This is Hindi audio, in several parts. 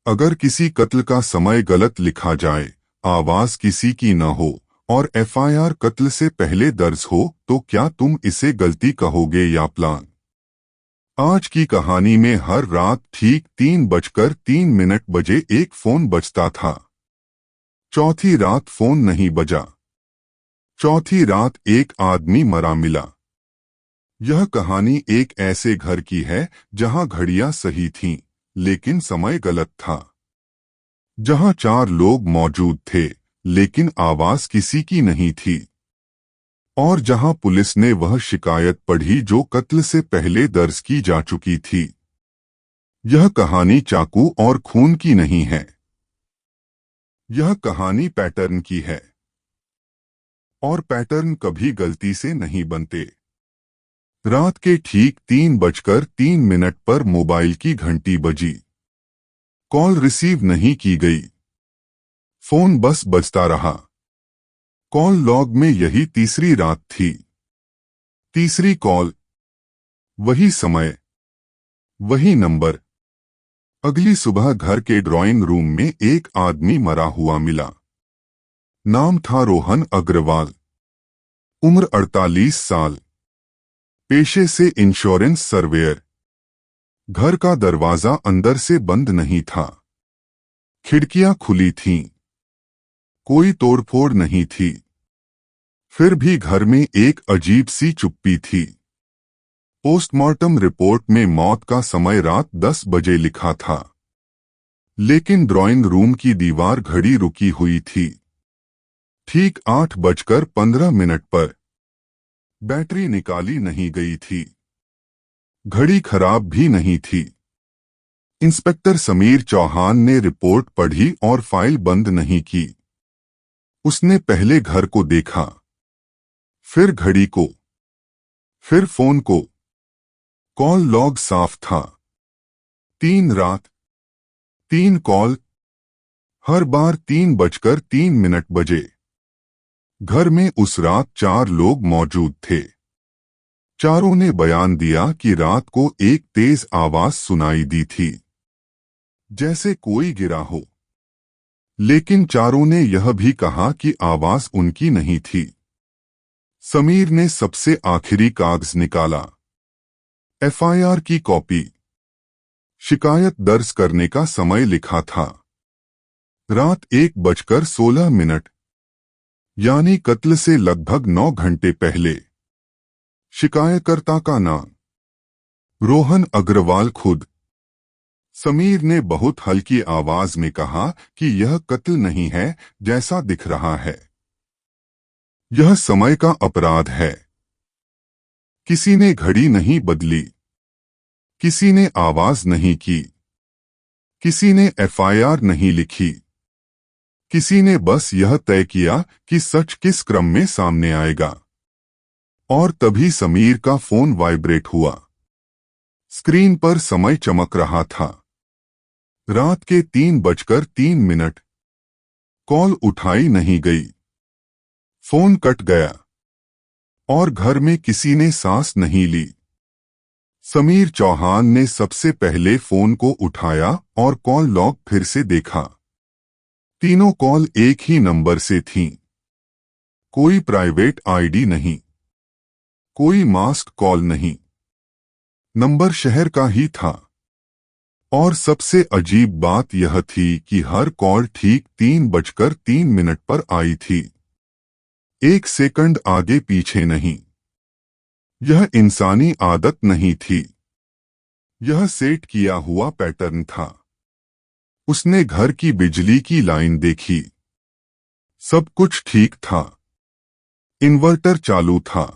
अगर किसी कत्ल का समय गलत लिखा जाए, आवाज किसी की न हो और एफआईआर कत्ल से पहले दर्ज हो, तो क्या तुम इसे गलती कहोगे या प्लान? आज की कहानी में हर रात ठीक 3:03 बजे एक फोन बजता था। चौथी रात फोन नहीं बजा। चौथी रात एक आदमी मरा मिला। यह कहानी एक ऐसे घर की है जहां घड़ियां सही थीं, लेकिन समय गलत था। जहां 4 लोग मौजूद थे, लेकिन आवाज किसी की नहीं थी। और जहां पुलिस ने वह शिकायत पढ़ी जो कत्ल से पहले दर्ज की जा चुकी थी। यह कहानी चाकू और खून की नहीं है। यह कहानी पैटर्न की है। और पैटर्न कभी गलती से नहीं बनते। रात के ठीक 3:03 पर मोबाइल की घंटी बजी। कॉल रिसीव नहीं की गई। फोन बस बजता रहा। कॉल लॉग में यही तीसरी रात थी। तीसरी कॉल, वही समय, वही नंबर। अगली सुबह घर के ड्राइंग रूम में एक आदमी मरा हुआ मिला। नाम था रोहन अग्रवाल। उम्र 48 साल। पेशे से इंश्योरेंस सर्वेयर। घर का दरवाजा अंदर से बंद नहीं था। खिड़कियां खुली थीं। कोई तोड़फोड़ नहीं थी। फिर भी घर में एक अजीब सी चुप्पी थी। पोस्टमार्टम रिपोर्ट में मौत का समय रात 10 बजे लिखा था। लेकिन ड्राइंग रूम की दीवार घड़ी रुकी हुई थी। ठीक 8:15 पर। बैटरी निकाली नहीं गई थी। घड़ी खराब भी नहीं थी। इंस्पेक्टर समीर चौहान ने रिपोर्ट पढ़ी और फाइल बंद नहीं की। उसने पहले घर को देखा, फिर घड़ी को, फिर फोन को। कॉल लॉग साफ था। 3 रात, 3 कॉल, हर बार 3:03 बजे। घर में उस रात 4 लोग मौजूद थे। चारों ने बयान दिया कि रात को एक तेज आवाज सुनाई दी थी, जैसे कोई गिरा हो। लेकिन चारों ने यह भी कहा कि आवाज उनकी नहीं थी। समीर ने सबसे आखिरी कागज निकाला। एफआईआर की कॉपी। शिकायत दर्ज करने का समय लिखा था। रात 1:16, यानी कत्ल से लगभग 9 घंटे पहले। शिकायतकर्ता का नाम रोहन अग्रवाल खुद। समीर ने बहुत हल्की आवाज में कहा कि यह कत्ल नहीं है जैसा दिख रहा है। यह समय का अपराध है। किसी ने घड़ी नहीं बदली। किसी ने आवाज नहीं की। किसी ने एफआईआर नहीं लिखी। किसी ने बस यह तय किया कि सच किस क्रम में सामने आएगा। और तभी समीर का फोन वाइब्रेट हुआ। स्क्रीन पर समय चमक रहा था। रात के 3:03। कॉल उठाई नहीं गई। फोन कट गया। और घर में किसी ने सांस नहीं ली। समीर चौहान ने सबसे पहले फोन को उठाया और कॉल लॉग फिर से देखा। तीनों कॉल एक ही नंबर से थीं। कोई प्राइवेट आईडी नहीं। कोई मास्क कॉल नहीं। नंबर शहर का ही था। और सबसे अजीब बात यह थी कि हर कॉल ठीक 3:03 पर आई थी। 1 सेकंड आगे पीछे नहीं। यह इंसानी आदत नहीं थी। यह सेट किया हुआ पैटर्न था। उसने घर की बिजली की लाइन देखी। सब कुछ ठीक था। इन्वर्टर चालू था।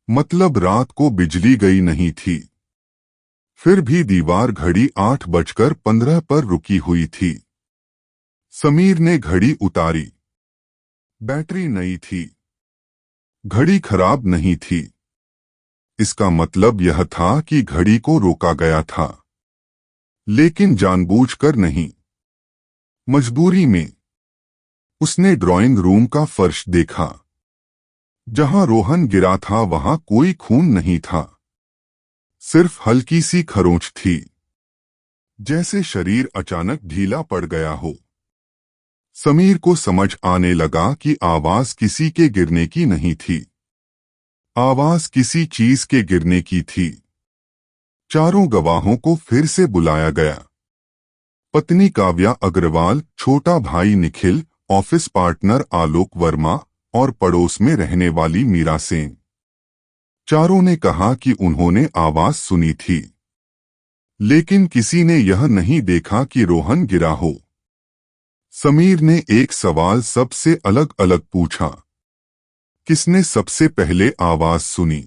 मतलब रात को बिजली गई नहीं थी। फिर भी दीवार घड़ी 8:15 पर रुकी हुई थी। समीर ने घड़ी उतारी। बैटरी नई थी। घड़ी खराब नहीं थी। इसका मतलब यह था कि घड़ी को रोका गया था। लेकिन जानबूझकर नहीं। मजबूरी में। उसने ड्राइंग रूम का फर्श देखा। जहां रोहन गिरा था वहां कोई खून नहीं था। सिर्फ हल्की सी खरोंच थी। जैसे शरीर अचानक ढीला पड़ गया हो। समीर को समझ आने लगा कि आवाज किसी के गिरने की नहीं थी, आवाज किसी चीज के गिरने की थी। चारों गवाहों को फिर से बुलाया गया। पत्नी काव्या अग्रवाल, छोटा भाई निखिल, ऑफिस पार्टनर आलोक वर्मा और पड़ोस में रहने वाली मीरा सेन। चारों ने कहा कि उन्होंने आवाज सुनी थी, लेकिन किसी ने यह नहीं देखा कि रोहन गिरा हो। समीर ने एक सवाल सबसे अलग अलग पूछा, किसने सबसे पहले आवाज सुनी?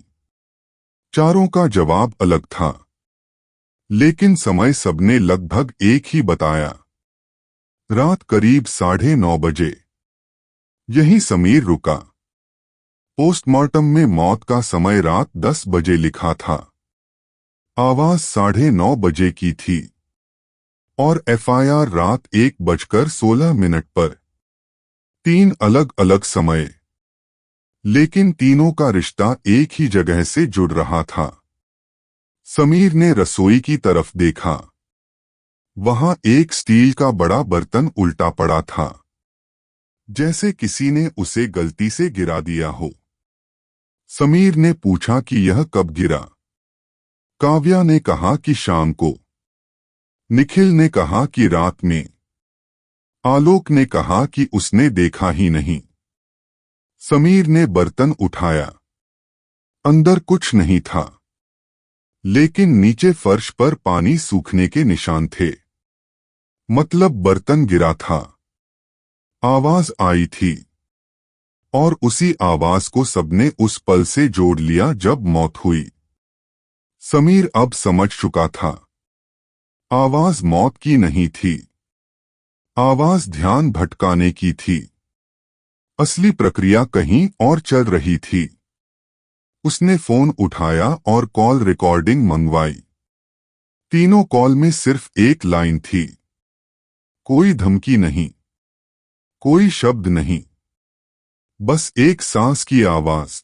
चारों का जवाब अलग था, लेकिन समय सबने लगभग एक ही बताया। रात करीब 9:30 बजे। यहीं समीर रुका। पोस्टमार्टम में मौत का समय रात 10 बजे लिखा था। आवाज 9:30 बजे की थी और एफआईआर रात 1:16 पर। 3 अलग अलग समय, लेकिन तीनों का रिश्ता एक ही जगह से जुड़ रहा था। समीर ने रसोई की तरफ देखा। वहां एक स्टील का बड़ा बर्तन उल्टा पड़ा था, जैसे किसी ने उसे गलती से गिरा दिया हो। समीर ने पूछा कि यह कब गिरा। काव्या ने कहा कि शाम को। निखिल ने कहा कि रात में। आलोक ने कहा कि उसने देखा ही नहीं। समीर ने बर्तन उठाया। अंदर कुछ नहीं था, लेकिन नीचे फर्श पर पानी सूखने के निशान थे। मतलब बर्तन गिरा था। आवाज आई थी, और उसी आवाज को सबने उस पल से जोड़ लिया जब मौत हुई। समीर अब समझ चुका था, आवाज मौत की नहीं थी, आवाज ध्यान भटकाने की थी। असली प्रक्रिया कहीं और चल रही थी। उसने फोन उठाया और कॉल रिकॉर्डिंग मंगवाई। तीनों कॉल में सिर्फ एक लाइन थी, कोई धमकी नहीं, कोई शब्द नहीं, बस एक सांस की आवाज।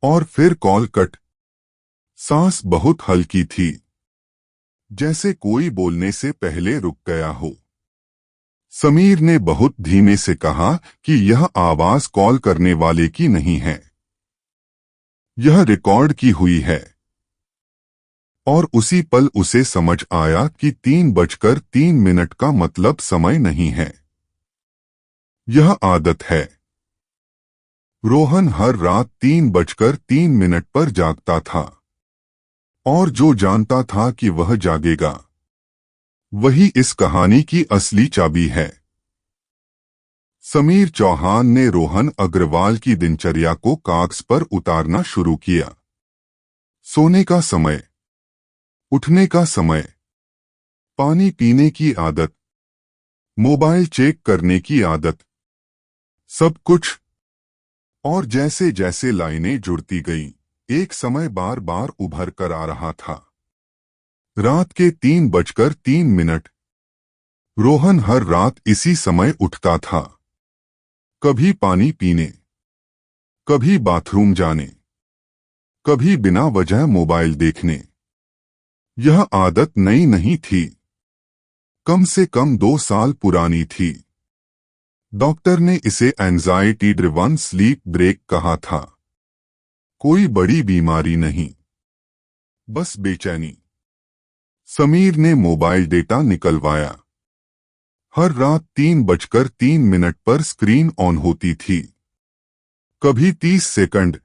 और फिर कॉल कट। सांस बहुत हल्की थी, जैसे कोई बोलने से पहले रुक गया हो। समीर ने बहुत धीमे से कहा कि यह आवाज कॉल करने वाले की नहीं है, यह रिकॉर्ड की हुई है। और उसी पल उसे समझ आया कि 3:03 का मतलब समय नहीं है, यह आदत है। रोहन हर रात 3:03 पर जागता था, और जो जानता था कि वह जागेगा, वही इस कहानी की असली चाबी है। समीर चौहान ने रोहन अग्रवाल की दिनचर्या को कागज पर उतारना शुरू किया। सोने का समय, उठने का समय, पानी पीने की आदत, मोबाइल चेक करने की आदत, सब कुछ। और जैसे जैसे लाइनें जुड़ती गईं, एक समय बार बार उभर कर आ रहा था। रात के 3:03। रोहन हर रात इसी समय उठता था, कभी पानी पीने, कभी बाथरूम जाने, कभी बिना वजह मोबाइल देखने। यह आदत नई नहीं थी, कम से कम 2 साल पुरानी थी। डॉक्टर ने इसे एंजाइटी ड्रिवन स्लीप ब्रेक कहा था। कोई बड़ी बीमारी नहीं, बस बेचैनी। समीर ने मोबाइल डेटा निकलवाया। हर रात 3:03 पर स्क्रीन ऑन होती थी। कभी 30 सेकंड,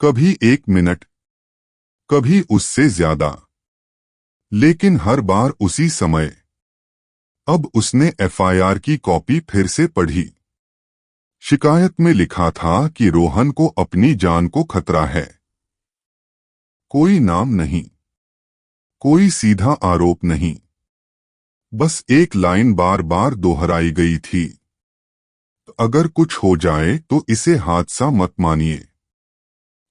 कभी 1 मिनट, कभी उससे ज्यादा, लेकिन हर बार उसी समय। अब उसने एफआईआर की कॉपी फिर से पढ़ी। शिकायत में लिखा था कि रोहन को अपनी जान को खतरा है। कोई नाम नहीं, कोई सीधा आरोप नहीं, बस एक लाइन बार बार दोहराई गई थी, अगर कुछ हो जाए तो इसे हादसा मत मानिए।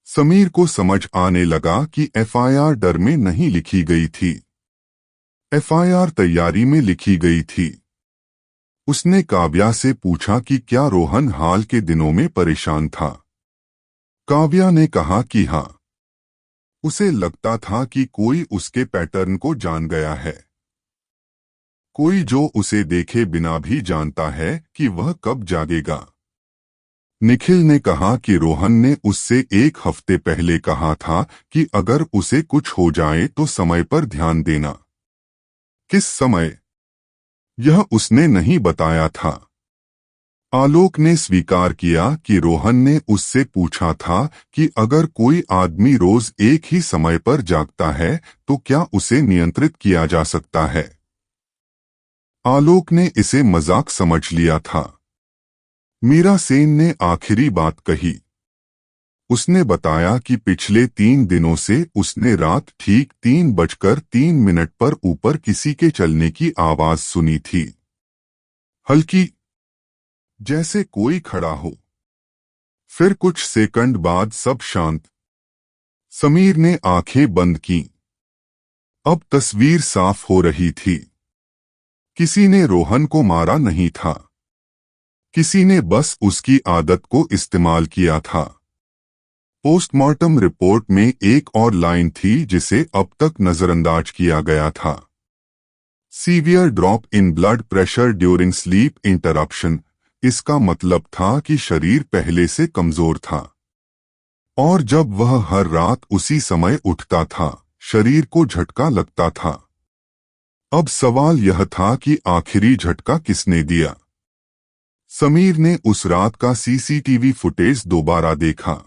समीर को समझ आने लगा कि एफआईआर डर में नहीं लिखी गई थी, एफआईआर तैयारी में लिखी गई थी। उसने काव्या से पूछा कि क्या रोहन हाल के दिनों में परेशान था। काव्या ने कहा कि हाँ, उसे लगता था कि कोई उसके पैटर्न को जान गया है। कोई जो उसे देखे बिना भी जानता है कि वह कब जागेगा। निखिल ने कहा कि रोहन ने उससे 1 हफ्ते पहले कहा था कि अगर उसे कुछ हो जाए तो समय पर ध्यान देना। किस समय? यह उसने नहीं बताया था। आलोक ने स्वीकार किया कि रोहन ने उससे पूछा था कि अगर कोई आदमी रोज एक ही समय पर जागता है तो क्या उसे नियंत्रित किया जा सकता है। आलोक ने इसे मजाक समझ लिया था। मीरा सेन ने आखिरी बात कही। उसने बताया कि पिछले 3 दिनों से उसने रात ठीक 3:03 पर ऊपर किसी के चलने की आवाज सुनी थी। हल्की, जैसे कोई खड़ा हो। फिर कुछ सेकंड बाद सब शांत। समीर ने आंखें बंद की। अब तस्वीर साफ हो रही थी। किसी ने रोहन को मारा नहीं था। किसी ने बस उसकी आदत को इस्तेमाल किया था। पोस्टमार्टम रिपोर्ट में एक और लाइन थी जिसे अब तक नजरअंदाज किया गया था। Severe drop in blood pressure during sleep interruption. इसका मतलब था कि शरीर पहले से कमजोर था और जब वह हर रात उसी समय उठता था शरीर को झटका लगता था। अब सवाल यह था कि आखिरी झटका किसने दिया। समीर ने उस रात का सीसीटीवी फुटेज दोबारा देखा।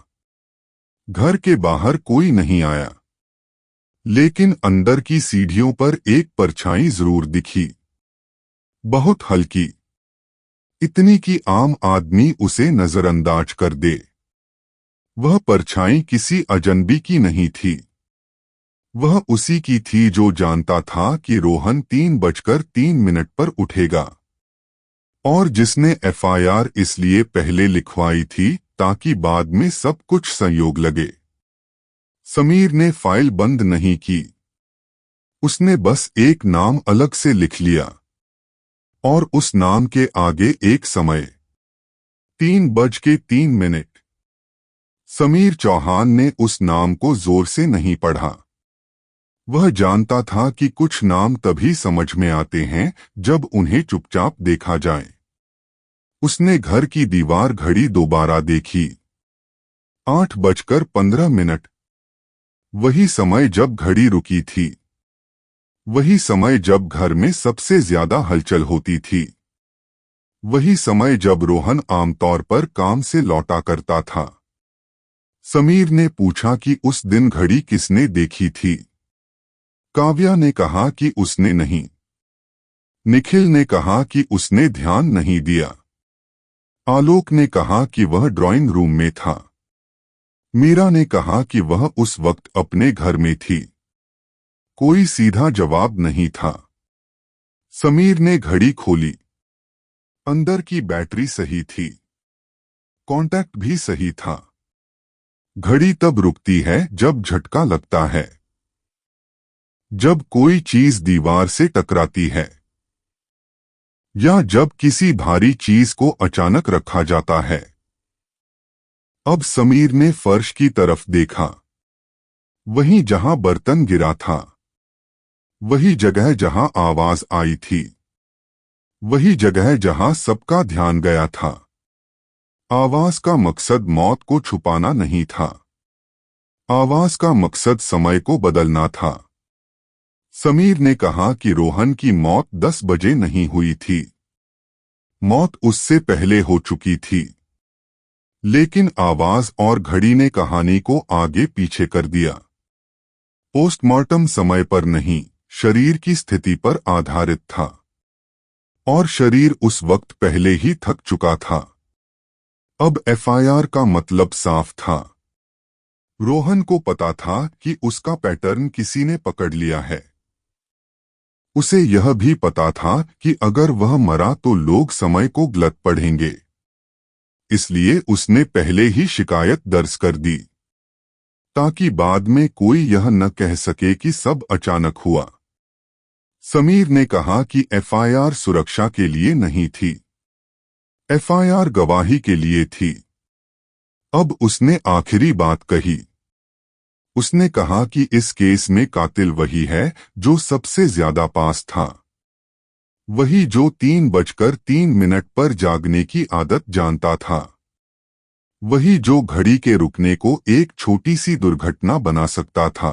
घर के बाहर कोई नहीं आया, लेकिन अंदर की सीढ़ियों पर एक परछाई जरूर दिखी। बहुत हल्की, इतनी कि आम आदमी उसे नजरअंदाज कर दे। वह परछाई किसी अजनबी की नहीं थी। वह उसी की थी जो जानता था कि रोहन 3:03 पर उठेगा और जिसने एफआईआर इसलिए पहले लिखवाई थी ताकि बाद में सब कुछ संयोग लगे। समीर ने फाइल बंद नहीं की। उसने बस एक नाम अलग से लिख लिया और उस नाम के आगे एक समय 3:03। समीर चौहान ने उस नाम को जोर से नहीं पढ़ा। वह जानता था कि कुछ नाम तभी समझ में आते हैं जब उन्हें चुपचाप देखा जाए। उसने घर की दीवार घड़ी दोबारा देखी। 8:15। वही समय जब घड़ी रुकी थी। वही समय जब घर में सबसे ज्यादा हलचल होती थी। वही समय जब रोहन आमतौर पर काम से लौटा करता था। समीर ने पूछा कि उस दिन घड़ी किसने देखी थी। काव्या ने कहा कि उसने नहीं। निखिल ने कहा कि उसने ध्यान नहीं दिया। आलोक ने कहा कि वह ड्राइंग रूम में था। मीरा ने कहा कि वह उस वक्त अपने घर में थी। कोई सीधा जवाब नहीं था। समीर ने घड़ी खोली। अंदर की बैटरी सही थी। कांटेक्ट भी सही था। घड़ी तब रुकती है जब झटका लगता है, जब कोई चीज दीवार से टकराती है या जब किसी भारी चीज को अचानक रखा जाता है। अब समीर ने फर्श की तरफ देखा। वहीं जहां बर्तन गिरा था, वही जगह जहां आवाज आई थी, वही जगह जहां सबका ध्यान गया था। आवाज का मकसद मौत को छुपाना नहीं था। आवाज का मकसद समय को बदलना था। समीर ने कहा कि रोहन की मौत 10 बजे नहीं हुई थी। मौत उससे पहले हो चुकी थी। लेकिन आवाज और घड़ी ने कहानी को आगे पीछे कर दिया। पोस्टमार्टम समय पर नहीं, शरीर की स्थिति पर आधारित था और शरीर उस वक्त पहले ही थक चुका था। अब एफआईआर का मतलब साफ था। रोहन को पता था कि उसका पैटर्न किसी ने पकड़ लिया है। उसे यह भी पता था कि अगर वह मरा तो लोग समय को गलत पढ़ेंगे। इसलिए उसने पहले ही शिकायत दर्ज कर दी ताकि बाद में कोई यह न कह सके कि सब अचानक हुआ। समीर ने कहा कि एफआईआर सुरक्षा के लिए नहीं थी। एफआईआर गवाही के लिए थी। अब उसने आखिरी बात कही। उसने कहा कि इस केस में कातिल वही है जो सबसे ज्यादा पास था। वही जो 3:03 पर जागने की आदत जानता था। वही जो घड़ी के रुकने को एक छोटी सी दुर्घटना बना सकता था।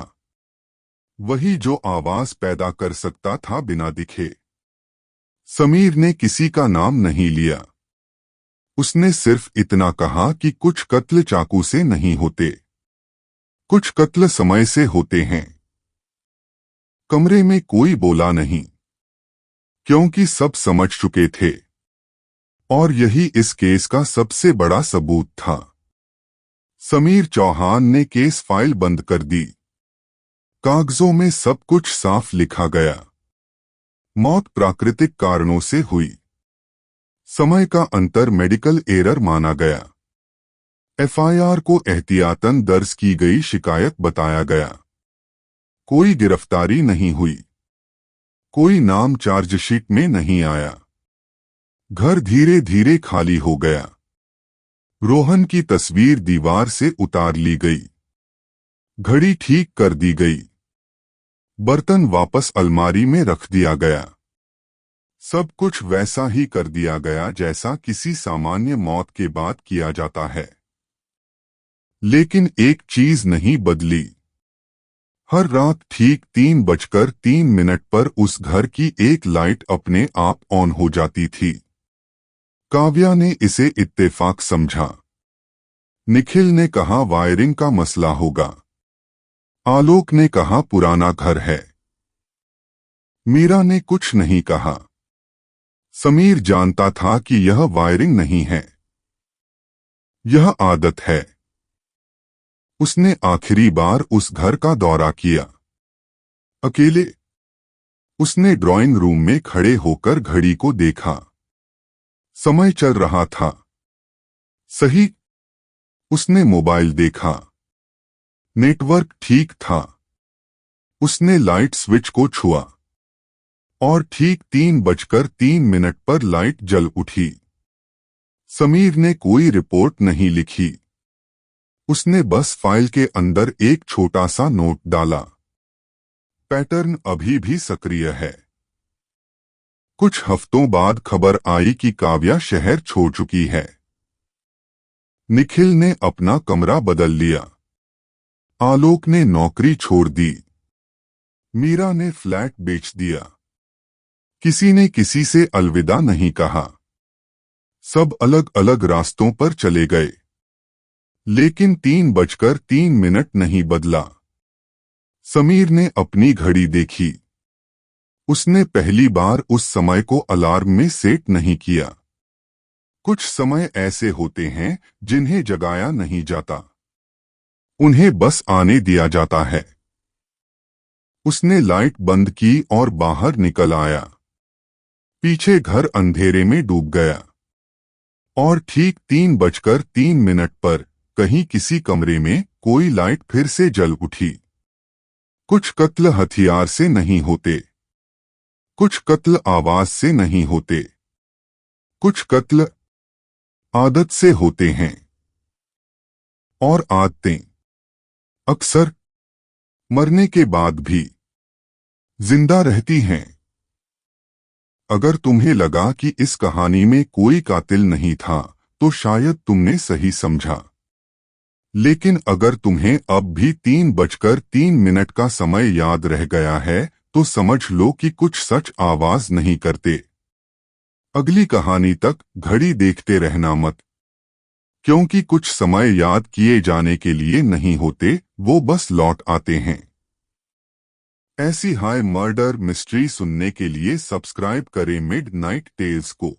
वही जो आवाज पैदा कर सकता था बिना दिखे। समीर ने किसी का नाम नहीं लिया। उसने सिर्फ इतना कहा कि कुछ कत्ल चाकू से नहीं होते, कुछ कत्ल समय से होते हैं। कमरे में कोई बोला नहीं, क्योंकि सब समझ चुके थे। और यही इस केस का सबसे बड़ा सबूत था। समीर चौहान ने केस फाइल बंद कर दी। कागजों में सब कुछ साफ लिखा गया। मौत प्राकृतिक कारणों से हुई। समय का अंतर मेडिकल एरर माना गया। एफआईआर को एहतियातन दर्ज की गई शिकायत बताया गया। कोई गिरफ्तारी नहीं हुई। कोई नाम चार्जशीट में नहीं आया। घर धीरे धीरे खाली हो गया। रोहन की तस्वीर दीवार से उतार ली गई। घड़ी ठीक कर दी गई। बर्तन वापस अलमारी में रख दिया गया। सब कुछ वैसा ही कर दिया गया जैसा किसी सामान्य मौत के बाद किया जाता है। लेकिन एक चीज नहीं बदली। हर रात ठीक 3:03 पर उस घर की एक लाइट अपने आप ऑन हो जाती थी। काव्या ने इसे इत्तेफाक समझा। निखिल ने कहा वायरिंग का मसला होगा। आलोक ने कहा पुराना घर है। मीरा ने कुछ नहीं कहा। समीर जानता था कि यह वायरिंग नहीं है, यह आदत है। उसने आखिरी बार उस घर का दौरा किया, अकेले। उसने ड्राइंग रूम में खड़े होकर घड़ी को देखा। समय चल रहा था। सही। उसने मोबाइल देखा। नेटवर्क ठीक था। उसने लाइट स्विच को छुआ और ठीक 3:03 पर लाइट जल उठी। समीर ने कोई रिपोर्ट नहीं लिखी। उसने बस फाइल के अंदर एक छोटा सा नोट डाला। पैटर्न अभी भी सक्रिय है। कुछ हफ्तों बाद खबर आई कि काव्या शहर छोड़ चुकी है। निखिल ने अपना कमरा बदल लिया। आलोक ने नौकरी छोड़ दी। मीरा ने फ्लैट बेच दिया। किसी ने किसी से अलविदा नहीं कहा। सब अलग अलग रास्तों पर चले गए। लेकिन 3:03 नहीं बदला। समीर ने अपनी घड़ी देखी। उसने पहली बार उस समय को अलार्म में सेट नहीं किया। कुछ समय ऐसे होते हैं जिन्हें जगाया नहीं जाता, उन्हें बस आने दिया जाता है। उसने लाइट बंद की और बाहर निकल आया। पीछे घर अंधेरे में डूब गया। और ठीक 3:03 पर कहीं किसी कमरे में कोई लाइट फिर से जल उठी। कुछ कत्ल हथियार से नहीं होते, कुछ कत्ल आवाज से नहीं होते, कुछ कत्ल आदत से होते हैं। और आदतें अक्सर मरने के बाद भी जिंदा रहती हैं। अगर तुम्हें लगा कि इस कहानी में कोई कातिल नहीं था, तो शायद तुमने सही समझा। लेकिन अगर तुम्हें अब भी 3:03 का समय याद रह गया है, तो समझ लो कि कुछ सच आवाज नहीं करते। अगली कहानी तक घड़ी देखते रहना मत, क्योंकि कुछ समय याद किए जाने के लिए नहीं होते, वो बस लौट आते हैं। ऐसी हाई मर्डर मिस्ट्री सुनने के लिए सब्सक्राइब करें मिडनाइट टेल्स को।